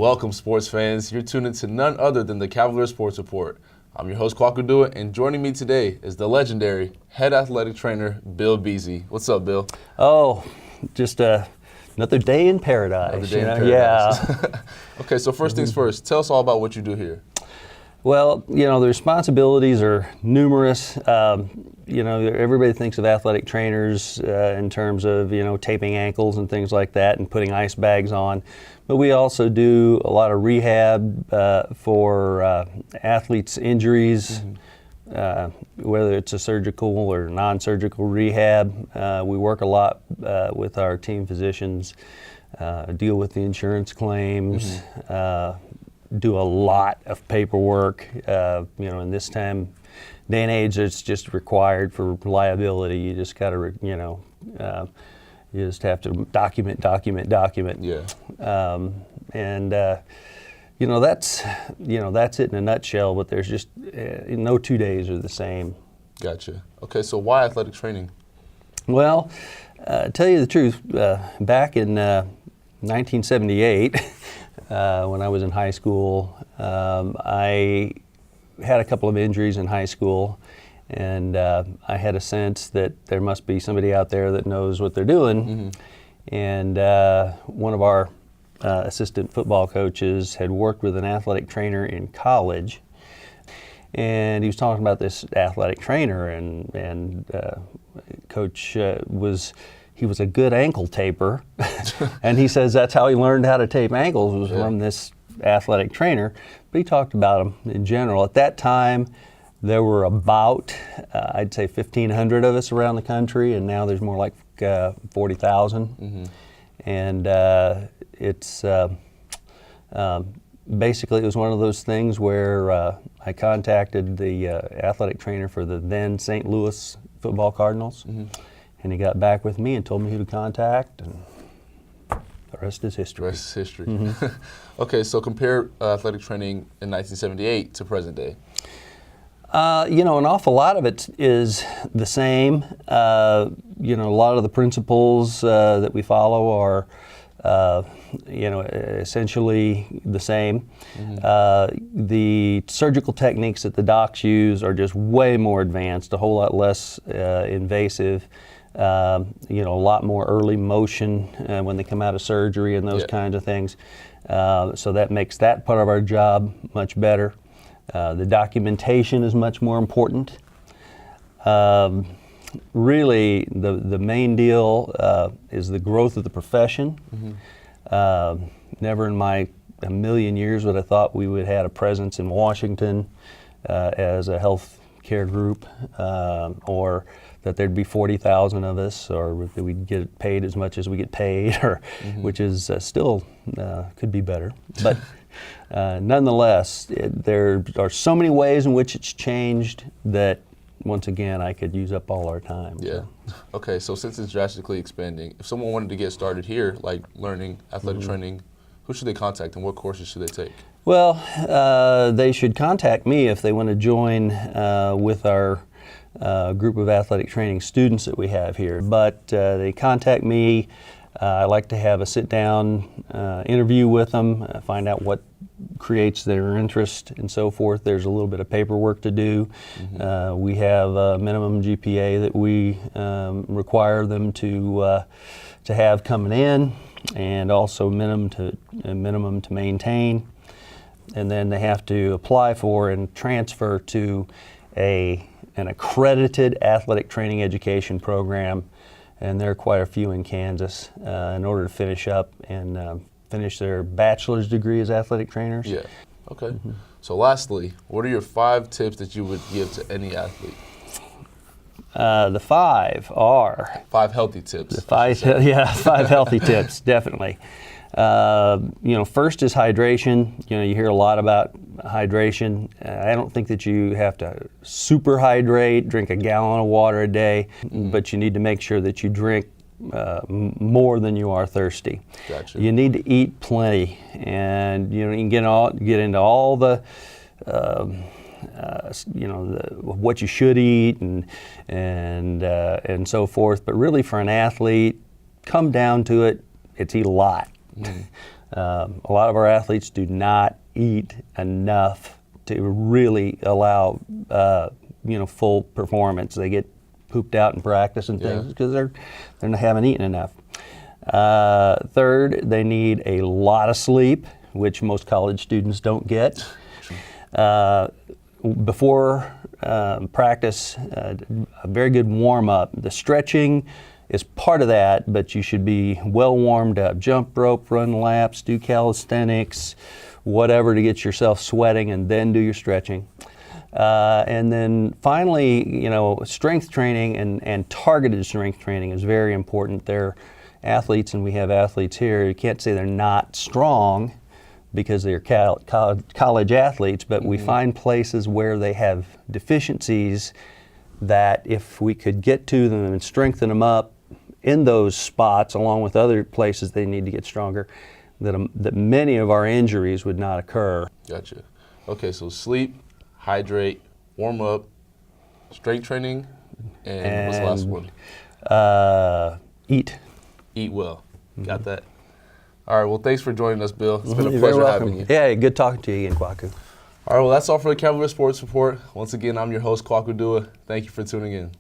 Welcome, sports fans. You're tuned into none other than the Cav Sports Report. I'm your host, Kwakudua, and joining me today is the legendary head athletic trainer, Bill Buese. What's up, Bill? Oh, just another day in paradise. Another day in paradise. Yeah. Okay, so first things first, tell us all about what you do here. Well, the responsibilities are numerous. Everybody thinks of athletic trainers in terms of, taping ankles and things like that and putting ice bags on. But we also do a lot of rehab for athletes' injuries, whether it's a surgical or non-surgical rehab. We work a lot with our team physicians, deal with the insurance claims, do a lot of paperwork. In this day and age, it's just required for liability. You just got to, you just have to document. Yeah. That's it in a nutshell. But there's just no 2 days are the same. Gotcha. Okay, so why athletic training? Well, tell you the truth, back in 1978. When I was in high school, I had a couple of injuries in high school, and I had a sense that there must be somebody out there that knows what they're doing. And one of our assistant football coaches had worked with an athletic trainer in college, and he was talking about this athletic trainer, and Coach he was a good ankle taper, and he says that's how he learned how to tape ankles was from this athletic trainer. But he talked about them in general. At that time, there were about, I'd say 1,500 of us around the country, and now there's more like 40,000. And it's basically, it was one of those things where I contacted the athletic trainer for the then St. Louis football Cardinals. And he got back with me and told me who to contact, and the rest is history. The rest is history. Okay, so compare athletic training in 1978 to present day. An awful lot of it is the same. A lot of the principles that we follow are, essentially the same. The surgical techniques that the docs use are just way more advanced, a whole lot less invasive. A lot more early motion when they come out of surgery and those kinds of things. So that makes that part of our job much better. The documentation is much more important. Really, the main deal is the growth of the profession. Never in a million years would I thought we would have a presence in Washington as a health care group, or that there'd be 40,000 of us, or that we'd get paid as much as we get paid, or which is still could be better. But nonetheless, there are so many ways in which it's changed that, once again, I could use up all our time. Yeah. Okay, so since it's drastically expanding, if someone wanted to get started here, like learning athletic training, who should they contact and what courses should they take? Well, they should contact me if they want to join with our group of athletic training students that we have here. But they contact me. I like to have a sit-down interview with them, find out what creates their interest and so forth. There's a little bit of paperwork to do. We have a minimum GPA that we require them to have coming in, and also minimum to maintain. And then they have to apply for and transfer to an accredited athletic training education program, and there are quite a few in Kansas, in order to finish up and finish their bachelor's degree as athletic trainers. Yeah. Okay. So lastly, what are your 5 tips that you would give to any athlete? The 5 are 5 healthy tips. The 5 healthy tips, definitely. First is hydration. You hear a lot about hydration. I don't think that you have to super hydrate, drink a gallon of water a day, but you need to make sure that you drink more than you are thirsty. Gotcha. You need to eat plenty, and you can get into all the what you should eat and so forth. But really, for an athlete, come down to it, it's eat a lot. A lot of our athletes do not eat enough to really allow full performance. They get pooped out in practice and things because they haven't eaten enough. Third, they need a lot of sleep, which most college students don't get. Before practice, a very good warm-up. The stretching is part of that, but you should be well warmed up. Jump rope, run laps, do calisthenics, whatever to get yourself sweating, and then do your stretching. And then finally, strength training and targeted strength training is very important. They're athletes, and we have athletes here. You can't say they're not strong because they're college athletes, but we find places where they have deficiencies that if we could get to them and strengthen them up in those spots, along with other places they need to get stronger, that many of our injuries would not occur. Gotcha. Okay, so sleep, hydrate, warm up, strength training, and what's the last one? Eat. Eat well. Got that. All right, well, thanks for joining us, Bill. It's been a You're pleasure welcome. having you. Yeah, good talking to you again, Kwaku. All right, well, that's all for the Cav Sports Report. Once again, I'm your host, Kwaku Dua. Thank you for tuning in.